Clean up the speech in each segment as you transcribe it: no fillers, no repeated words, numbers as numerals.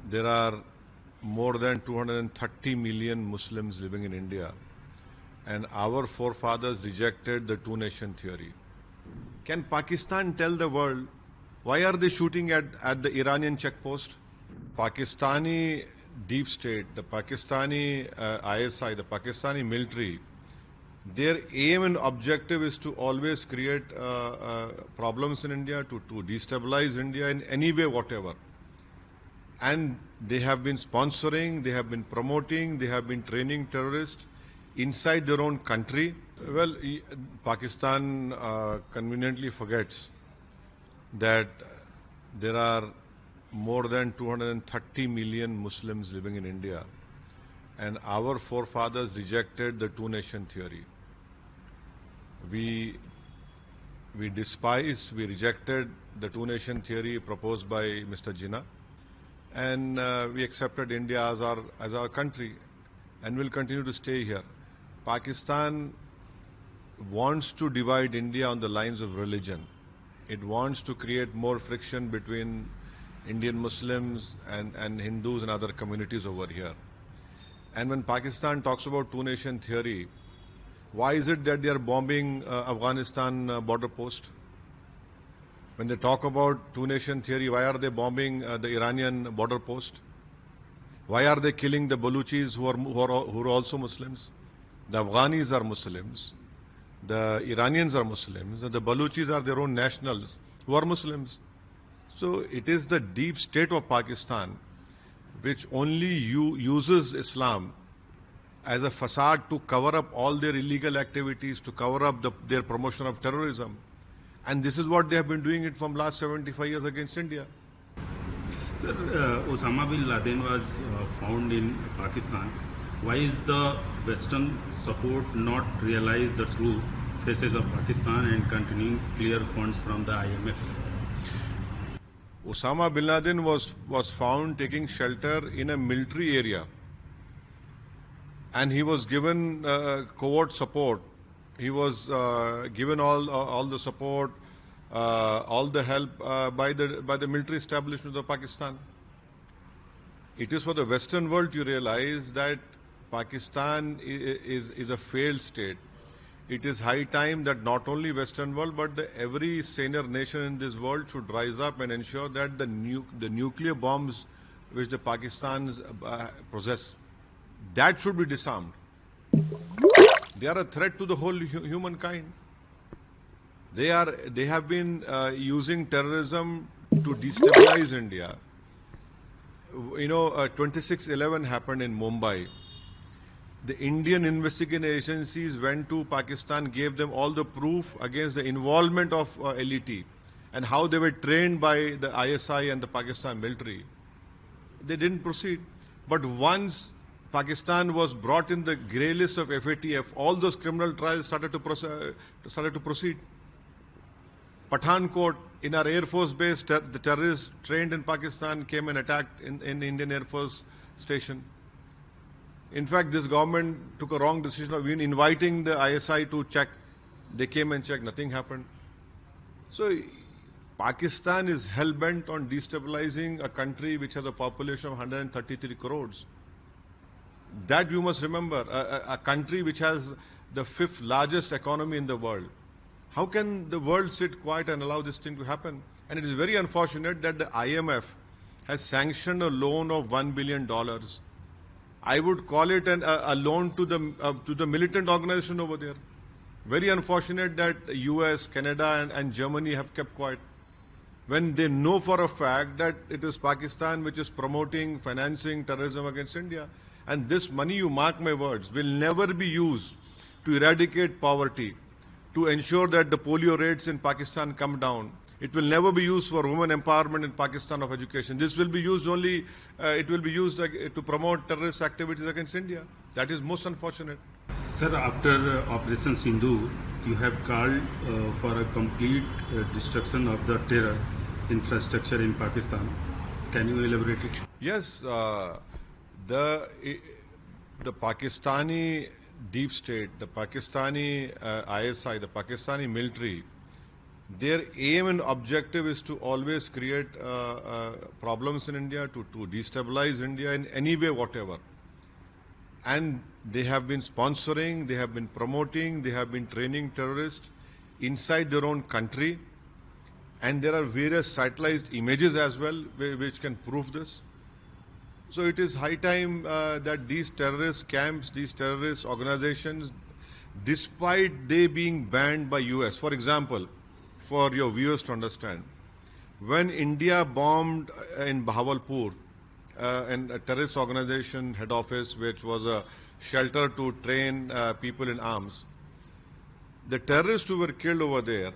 there are more than 230 million Muslims living in India, and our forefathers rejected the two-nation theory. Can Pakistan tell the world why are they shooting at the Iranian checkpost? Pakistani deep state, the Pakistani ISI, the Pakistani military, their aim and objective is to always create problems in India, to destabilize India in any way, whatever. And they have been sponsoring, they have been promoting, they have been training terrorists inside their own country. Well, Pakistan conveniently forgets that there are more than 230 million Muslims living in India, and our forefathers rejected the two-nation theory. We rejected the two-nation theory proposed by Mr. Jinnah, and we accepted India as our country, and will continue to stay here. Pakistan wants to divide India on the lines of religion. It wants to create more friction between Indian Muslims and Hindus and other communities over here. And when Pakistan talks about two-nation theory, why is it that they are bombing Afghanistan border post? When they talk about two-nation theory, why are they bombing the Iranian border post? Why are they killing the Baluchis who are also Muslims? The Afghanis are Muslims. The Iranians are Muslims. The Baluchis are their own nationals who are Muslims. So it is the deep state of Pakistan which only uses Islam as a facade to cover up all their illegal activities, to cover up their promotion of terrorism. And this is what they have been doing it from last 75 years against India. Sir, Osama bin Laden was found in Pakistan. Why is the Western support not realize the true faces of Pakistan and continuing clear funds from the IMF? Osama bin Laden was found taking shelter in a military area, and he was given covert support. He was given all the support, all the help by the military establishment of Pakistan. It is for the Western world to realize that Pakistan is a failed state. It is high time that not only Western world but every senior nation in this world should rise up and ensure that the nuclear bombs which the Pakistans possess, that should be disarmed. They are a threat to the whole humankind. They have been using terrorism to destabilize India. You know, 26/11 happened in Mumbai. The Indian investigating agencies went to Pakistan, gave them all the proof against the involvement of LET and how they were trained by the ISI and the Pakistan military. They didn't proceed. But once Pakistan was brought in the grey list of FATF, all those criminal trials started to proceed. Pathankot, in our Air Force base, the terrorists trained in Pakistan came and attacked in Indian Air Force station. In fact, this government took a wrong decision of even inviting the ISI to check. They came and checked, nothing happened. So Pakistan is hell-bent on destabilizing a country which has a population of 133 crores. That you must remember, a country which has the 5th largest economy in the world. How can the world sit quiet and allow this thing to happen? And it is very unfortunate that the IMF has sanctioned a loan of $1 billion. I would call it a loan to the militant organization over there. Very unfortunate that the US, Canada and Germany have kept quiet, when they know for a fact that it is Pakistan which is promoting, financing terrorism against India. And this money, you mark my words, will never be used to eradicate poverty, to ensure that the polio rates in Pakistan come down. It will never be used for women empowerment in Pakistan of education. This will be used only, it will be used to promote terrorist activities against India. That is most unfortunate. Sir, after Operation Sindhu, you have called for a complete destruction of the terror infrastructure in Pakistan. Can you elaborate it? Yes, the Pakistani deep state, the Pakistani ISI, the Pakistani military, Their aim and objective is to always create problems in India, to destabilize India in any way, whatever. And they have been sponsoring, they have been promoting, they have been training terrorists inside their own country. And there are various satellised images as well which can prove this. So it is high time that these terrorist camps, these terrorist organizations, despite they being banned by US, for example, for your viewers to understand, when India bombed in Bahawalpur, and a terrorist organization head office, which was a shelter to train people in arms, the terrorists who were killed over there,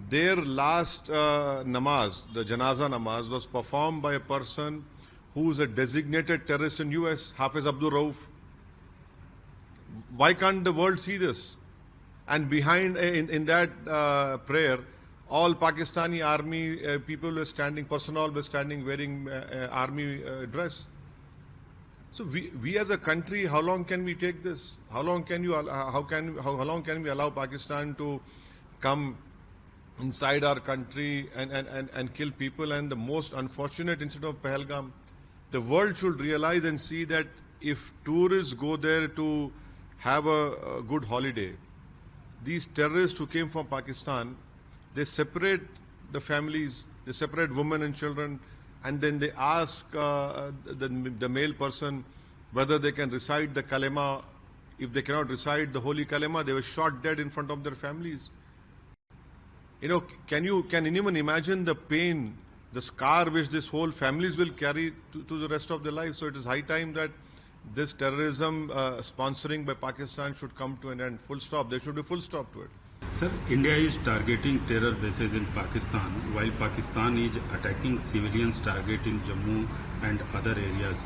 their last namaz, the janaza namaz, was performed by a person who is a designated terrorist in US, Hafiz Abdul Rauf. Why can't the world see this? And behind, in that prayer, all Pakistani army people were standing, personnel were standing wearing army dress. So we as a country, how long can we take this? How long can we allow Pakistan to come inside our country and kill people? And the most unfortunate incident of Pahalgam, the world should realize and see that if tourists go there to have a good holiday, these terrorists who came from Pakistan, they separate the families, they separate women and children, and then they ask the male person whether they can recite the kalima. If they cannot recite the holy kalima, they were shot dead in front of their families. You know, can anyone imagine the pain, the scar which this whole families will carry to the rest of their life? So it is high time that this terrorism sponsoring by Pakistan should come to an end. Full stop. There should be full stop to it. Sir, India is targeting terror bases in Pakistan, while Pakistan is attacking civilians target in Jammu and other areas.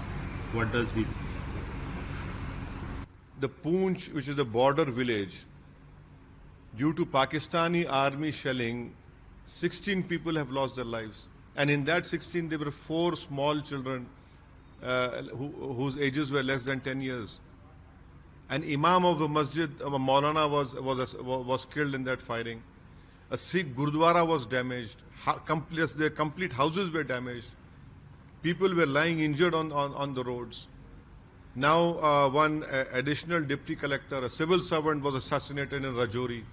What does this say? The Poonch, which is a border village, due to Pakistani army shelling, 16 people have lost their lives. And in that 16, there were 4 small children whose ages were less than 10 years. An imam of the masjid, Maulana, was killed in that firing. A Sikh Gurdwara was damaged. Their complete houses were damaged. People were lying injured on the roads. Now, one additional deputy collector, a civil servant, was assassinated in Rajouri.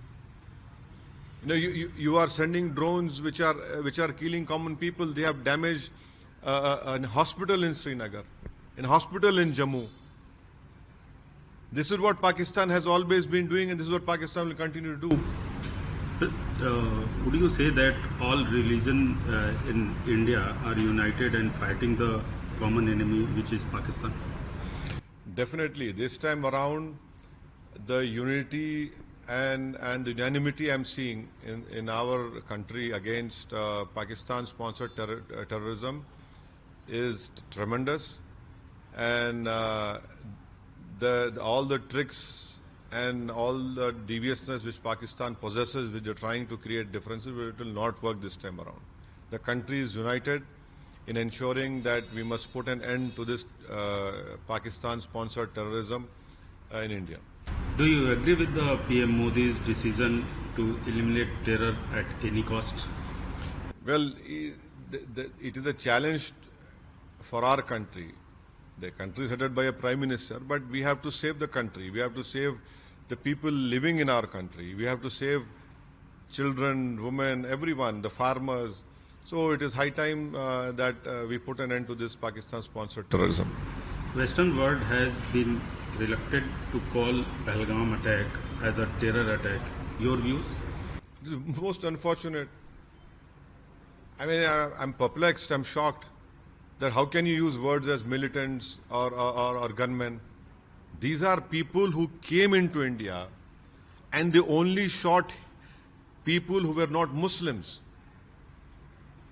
You know, you are sending drones which are killing common people. They have damaged a hospital in Srinagar, a hospital in Jammu. This is what Pakistan has always been doing, and this is what Pakistan will continue to do. Would you say that all religions in India are united and fighting the common enemy, which is Pakistan? Definitely. This time around, the unity and the unanimity I'm seeing in our country against Pakistan-sponsored terrorism is tremendous. And all the tricks and all the deviousness which Pakistan possesses, which they're trying to create differences, it will not work this time around. The country is united in ensuring that we must put an end to this Pakistan-sponsored terrorism in India. Do you agree with the PM Modi's decision to eliminate terror at any cost? Well, it is a challenge for our country. The country is headed by a prime minister, but we have to save the country. We have to save the people living in our country. We have to save children, women, everyone, the farmers. So it is high time that we put an end to this Pakistan-sponsored terrorism. Western world has been reluctant to call Pahalgam attack as a terror attack. Your views? It is most unfortunate. I mean, I'm perplexed, I'm shocked that how can you use words as militants or gunmen? These are people who came into India and they only shot people who were not Muslims.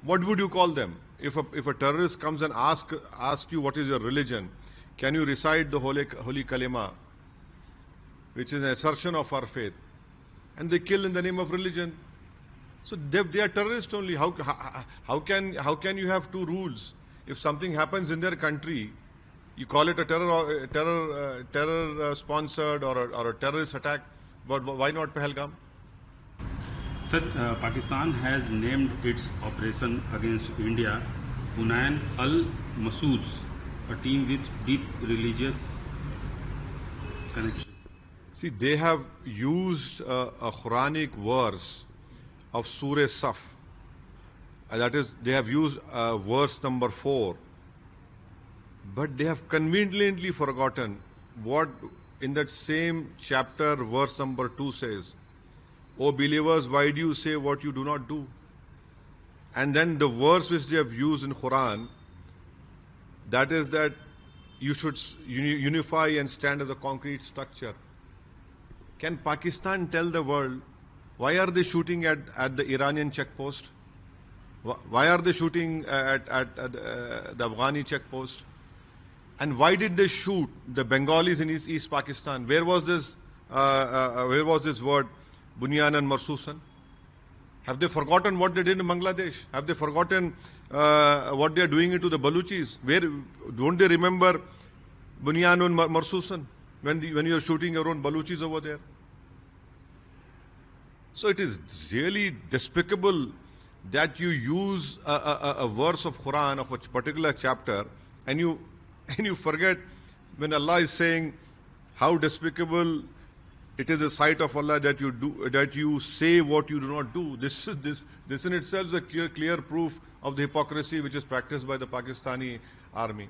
What would you call them? If a terrorist comes and asks you what is your religion, can you recite the holy kalima, which is an assertion of our faith, and they kill in the name of religion? So they are terrorists only. How can you have two rules? If something happens in their country, you call it a terror sponsored or a terrorist attack, but why not Pahalgam? Sir, Pakistan has named its operation against India Hunayn al-Massouz, a team with deep religious connections. See, they have used a Quranic verse of Surah Saf. That is, they have used verse number 4. But they have conveniently forgotten what in that same chapter, verse number 2 says, O believers, why do you say what you do not do? And then the verse which they have used in Quran, that is that you should unify and stand as a concrete structure. Can Pakistan tell the world why are they shooting at the Iranian checkpost? Why are they shooting at the Afghani checkpost? And why did they shoot the Bengalis in East Pakistan? Where was this word, Bunyan and Marsusan? Have they forgotten what they did in Bangladesh? Have they forgotten what they are doing to the Baluchis? Don't they remember Bunyan and Marsusan when you are shooting your own Baluchis over there? So it is really despicable that you use a verse of Quran of a particular chapter and you forget when Allah is saying how despicable it is a sight of Allah that you say what you do not do. This in itself is a clear proof of the hypocrisy which is practiced by the Pakistani army.